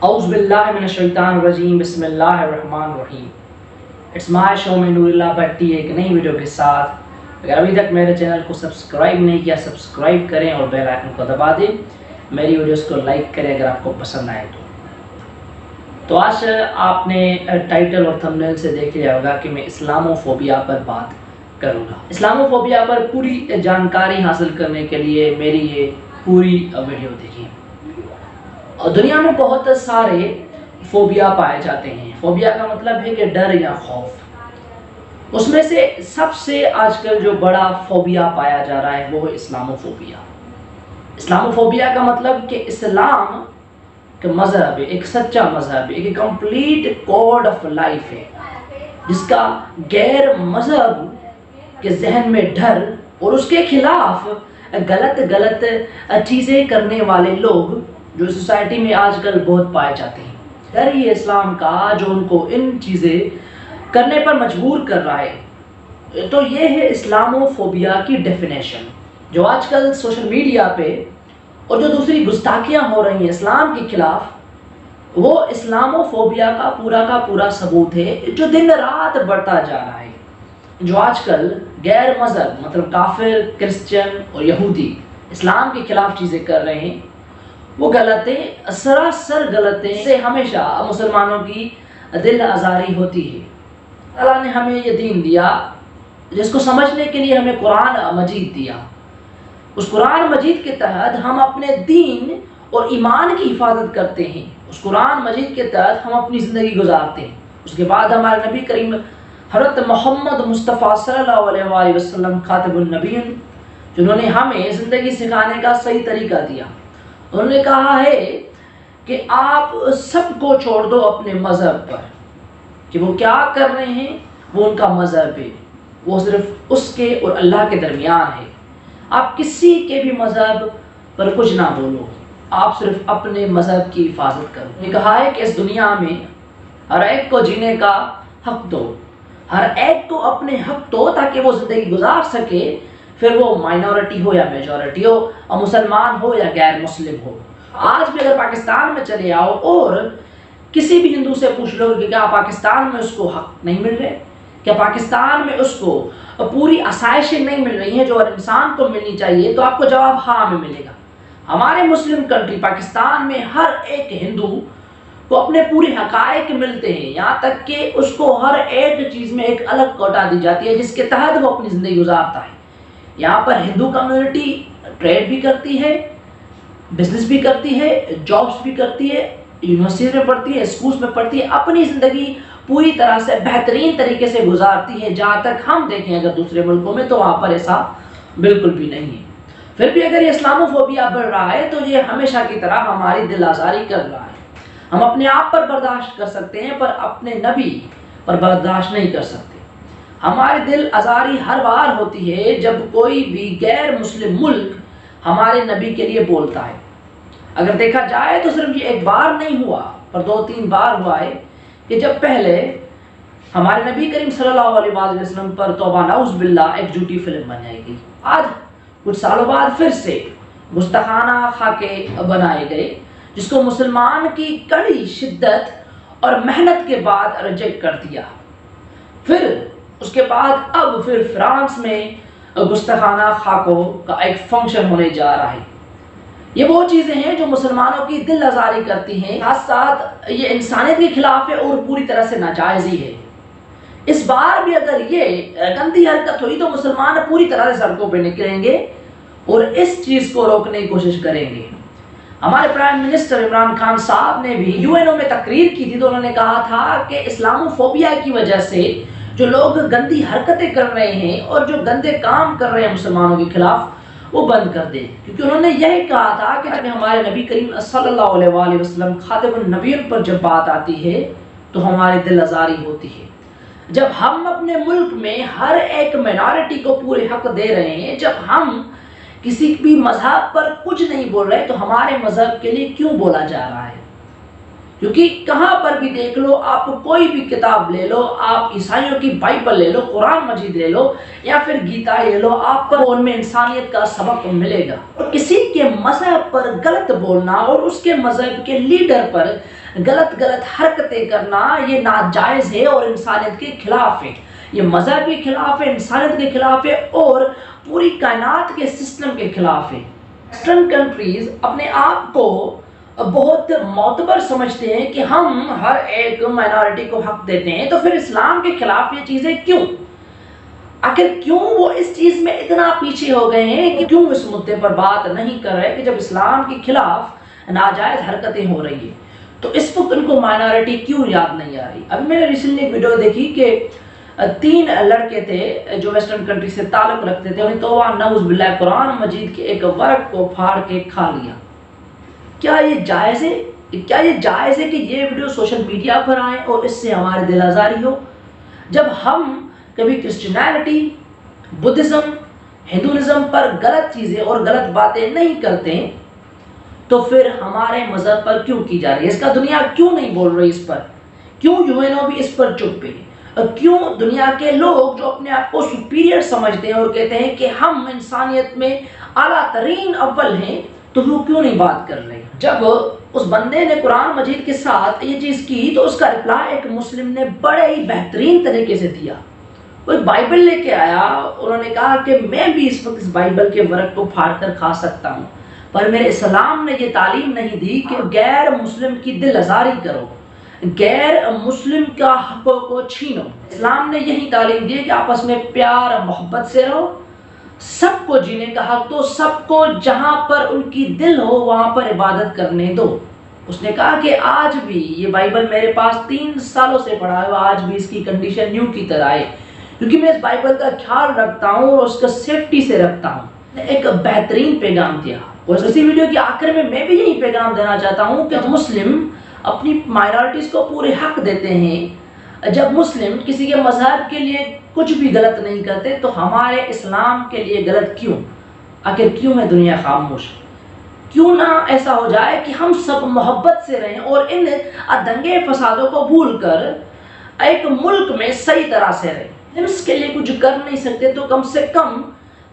اعوذ باللہ من الشیطان الرجیم، بسم اللہ الرحمن الرحیم۔ اٹس مائی شو میں نور اللہ بھٹی ایک نئی ویڈیو کے ساتھ۔ اگر ابھی تک میرے چینل کو سبسکرائب نہیں کیا، سبسکرائب کریں اور بیل آئکن کو دبا دیں۔ میری ویڈیوز کو لائک کریں اگر آپ کو پسند آئے تو آج آپ نے ٹائٹل اور تھمبنیل سے دیکھ لیا ہوگا کہ میں اسلاموفوبیا پر بات کروں گا۔ اسلاموفوبیا پر پوری جانکاری حاصل کرنے کے لیے میری یہ پوری ویڈیو دیکھیں۔ اور دنیا میں بہت سارے فوبیا پائے جاتے ہیں۔ فوبیا کا مطلب ہے کہ ڈر یا خوف۔ اس میں سے سب سے آج کل جو بڑا فوبیا پایا جا رہا ہے وہ ہے اسلاموفوبیا۔ اسلاموفوبیا کا مطلب کہ اسلام کا مذہب ہے، ایک سچا مذہب ہے، ایک کمپلیٹ کوڈ آف لائف ہے، جس کا غیر مذہب کے ذہن میں ڈر اور اس کے خلاف غلط چیزیں کرنے والے لوگ جو سوسائٹی میں آج کل بہت پائے جاتے ہیں۔ ڈر ہی اسلام کا جو ان کو ان چیزیں کرنے پر مجبور کر رہا ہے۔ تو یہ ہے اسلاموفوبیا کی ڈیفینیشن، جو آج کل سوشل میڈیا پہ اور جو دوسری گستاخیاں ہو رہی ہیں اسلام کے خلاف، وہ اسلاموفوبیا کا پورا ثبوت ہے، جو دن رات بڑھتا جا رہا ہے۔ جو آج کل غیر مذہب مطلب کافر، کرسچن اور یہودی اسلام کے خلاف چیزیں کر رہے ہیں، وہ غلطیں، سراسر غلطیں سے ہمیشہ مسلمانوں کی دل آزاری ہوتی ہے۔ اللہ نے ہمیں یہ دین دیا جس کو سمجھنے کے لیے ہمیں قرآن مجید دیا۔ اس قرآن مجید کے تحت ہم اپنے دین اور ایمان کی حفاظت کرتے ہیں۔ اس قرآن مجید کے تحت ہم اپنی زندگی گزارتے ہیں۔ اس کے بعد ہمارے نبی کریم حضرت محمد مصطفیٰ صلی اللہ علیہ وآلہ وسلم خاتم النبیین، جنہوں نے ہمیں زندگی سکھانے کا صحیح طریقہ دیا۔ انہوں نے کہا ہے کہ آپ سب کو چھوڑ دو اپنے مذہب پر، کہ وہ کیا کر رہے ہیں وہ ان کا مذہب ہے، وہ صرف اس کے اور اللہ کے درمیان ہے۔ آپ کسی کے بھی مذہب پر کچھ نہ بولو، آپ صرف اپنے مذہب کی حفاظت کرو۔ یہ کہا ہے کہ اس دنیا میں ہر ایک کو جینے کا حق دو، ہر ایک کو اپنے حق دو تاکہ وہ زندگی گزار سکے، پھر وہ مائنورٹی ہو یا میجورٹی ہو، اور مسلمان ہو یا غیر مسلم ہو۔ آج بھی اگر پاکستان میں چلے آؤ اور کسی بھی ہندو سے پوچھ لو کہ کیا پاکستان میں اس کو حق نہیں مل رہے، کیا پاکستان میں اس کو پوری آسائشیں نہیں مل رہی ہیں جو ہر انسان کو ملنی چاہیے، تو آپ کو جواب ہاں میں ملے گا۔ ہمارے مسلم کنٹری پاکستان میں ہر ایک ہندو کو اپنے پورے حقائق ملتے ہیں، یہاں تک کہ اس کو ہر ایک چیز میں ایک الگ کوٹا دی جاتی ہے جس کے تحت وہ اپنی زندگی گزارتا ہے۔ یہاں پر ہندو کمیونٹی ٹریڈ بھی کرتی ہے، بزنس بھی کرتی ہے، جابس بھی کرتی ہے، یونیورسٹیز میں پڑھتی ہے، اسکولز میں پڑھتی ہے، اپنی زندگی پوری طرح سے بہترین طریقے سے گزارتی ہے۔ جہاں تک ہم دیکھیں اگر دوسرے ملکوں میں تو وہاں پر ایسا بالکل بھی نہیں ہے۔ پھر بھی اگر یہ اسلاموفوبیا بڑھ رہا ہے تو یہ ہمیشہ کی طرح ہماری دل آزاری کر رہا ہے۔ ہم اپنے آپ پر برداشت کر سکتے ہیں پر اپنے نبی پر برداشت نہیں کر سکتے۔ ہماری دل آزاری ہر بار ہوتی ہے جب کوئی بھی غیر مسلم ملک ہمارے نبی کے لیے بولتا ہے۔ اگر دیکھا جائے تو صرف یہ ایک بار نہیں ہوا پر 2-3 بار ہوا ہے کہ جب پہلے ہمارے نبی کریم صلی اللہ علیہ وآلہ وسلم پر توبہ نعوذ باللہ ایک جھوٹی فلم بنائی گئی۔ آج کچھ سالوں بعد پھر سے گستاخانہ خاکے بنائے گئے جس کو مسلمان کی کڑی شدت اور محنت کے بعد ریجیکٹ کر دیا۔ پھر اس کے بعد اب پھر فرانس میں گستاخانہ خاکوں کا ایک فنکشن ہونے جا رہا ہے۔ یہ وہ چیزیں ہیں جو مسلمانوں کی دل آزاری کرتی ہیں، ساتھ ساتھ یہ انسانیت کے خلاف ہے اور پوری طرح سے ناجائز ہی ہے۔ اس بار بھی اگر یہ گندی حرکت ہوئی تو مسلمان پوری طرح سے سڑکوں پہ نکلیں گے اور اس چیز کو روکنے کی کوشش کریں گے۔ ہمارے پرائم منسٹر عمران خان صاحب نے بھی UN میں تقریر کی تھی تو انہوں نے کہا تھا کہ اسلاموفوبیا کی وجہ سے جو لوگ گندی حرکتیں کر رہے ہیں اور جو گندے کام کر رہے ہیں مسلمانوں کے خلاف وہ بند کر دیں، کیونکہ انہوں نے یہی کہا تھا کہ جب ہمارے نبی کریم صلی اللہ علیہ وآلہ وسلم خاتم النبیین پر جب بات آتی ہے تو ہماری دل آزاری ہوتی ہے۔ جب ہم اپنے ملک میں ہر ایک مائنورٹی کو پورے حق دے رہے ہیں، جب ہم کسی بھی مذہب پر کچھ نہیں بول رہے تو ہمارے مذہب کے لیے کیوں بولا جا رہا ہے؟ کیونکہ کہاں پر بھی دیکھ لو، آپ کوئی بھی کتاب لے لو، آپ عیسائیوں کی بائبل لے لو، قرآن مجید لے لو یا پھر گیتا لے لو، آپ کو ان میں انسانیت کا سبق ملے گا۔ اور کسی کے مذہب پر غلط بولنا اور اس کے مذہب کے لیڈر پر غلط حرکتیں کرنا یہ ناجائز ہے اور انسانیت کے خلاف ہے، یہ مذہب کے خلاف ہے، انسانیت کے خلاف ہے اور پوری کائنات کے سسٹم کے خلاف ہے۔ ویسٹرن کنٹریز اپنے آپ کو بہت معتبر سمجھتے ہیں کہ ہم ہر ایک مائنارٹی کو حق دیتے ہیں، تو پھر اسلام کے خلاف یہ چیزیں کیوں؟ آخر کیوں وہ اس چیز میں اتنا پیچھے ہو گئے ہیں کہ کیوں اس مدعے پر بات نہیں کر رہے کہ جب اسلام کے خلاف ناجائز حرکتیں ہو رہی ہیں تو اس وقت ان کو مائنارٹی کیوں یاد نہیں آ رہی؟ ابھی میں نے ریسنٹلی ایک ویڈیو دیکھی کہ 3 لڑکے تھے جو ویسٹرن کنٹری سے تعلق رکھتے تھے، انہیں توبہ نعوذ باللہ قرآن مجید کے ایک ورق کو پھاڑ کے کھا لیا۔ کیا یہ جائز ہے؟ کیا یہ جائز ہے کہ یہ ویڈیو سوشل میڈیا پر آئے اور اس سے ہمارے دل آزاری ہو؟ جب ہم کبھی کرسچینیٹی، بدھزم، ہندوازم پر غلط چیزیں اور غلط باتیں نہیں کرتے تو پھر ہمارے مذہب پر کیوں کی جا رہی ہے؟ اس کا دنیا کیوں نہیں بول رہی اس پر؟ کیوں یونو بھی اس پر چپ ہے؟ کیوں دنیا کے لوگ جو اپنے آپ کو سپیریئر سمجھتے ہیں اور کہتے ہیں کہ ہم انسانیت میں اعلیٰ ترین اول ہیں، تو وہ کیوں نہیں بات کر رہے؟ جب اس بندے نے قرآن مجید کے ساتھ یہ چیز کی تو اس کا رپلائی ایک مسلم نے بڑے ہی بہترین طریقے سے دیا۔ وہ ایک بائبل لے کے آیا، انہوں نے کہا کہ میں بھی اس وقت اس بائبل کے ورق کو پھاڑ کر کھا سکتا ہوں، پر میرے اسلام نے یہ تعلیم نہیں دی کہ غیر مسلم کی دل آزاری کرو، غیر مسلم کا حقوق کو چھینو۔ اسلام نے یہی تعلیم دی کہ آپس میں پیار محبت سے رہو، سب کو جینے کا حق دو، سب کو جہاں پر ان کی دل ہو وہاں پر عبادت کرنے دو۔ اس نے کہا کہ آج بھی یہ بائبل میرے پاس 3 سالوں سے پڑھا ہے، آج بھی اس کی کنڈیشن نیو کی طرح ہے، کیونکہ میں اس بائبل کا خیال رکھتا ہوں اور اس کا سیفٹی سے رکھتا ہوں۔ ایک بہترین پیغام دیا اور اسی ویڈیو کے آخر میں بھی یہی پیغام دینا چاہتا ہوں کہ مسلم اپنی مائنارٹیز کو پورے حق دیتے ہیں۔ جب مسلم کسی کے مذہب کے لیے کچھ بھی غلط نہیں کرتے تو ہمارے اسلام کے لیے غلط کیوں؟ آخر کیوں ہے دنیا خاموش؟ کیوں نہ ایسا ہو جائے کہ ہم سب محبت سے رہیں اور ان دنگے فسادوں کو بھول کر ایک ملک میں صحیح طرح سے رہیں۔ اس کے لیے کچھ کر نہیں سکتے تو کم سے کم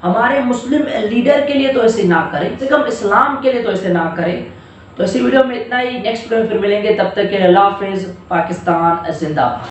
ہمارے مسلم لیڈر کے لیے تو ایسے نہ کریں، کم سے کم اسلام کے لیے تو ایسے نہ کریں۔ تو اسی ویڈیو میں اتنا ہی، نیکسٹ ویڈیو میں پھر ملیں گے، تب تک کے لیے اللہ حافظ۔ پاکستان زندہ باد۔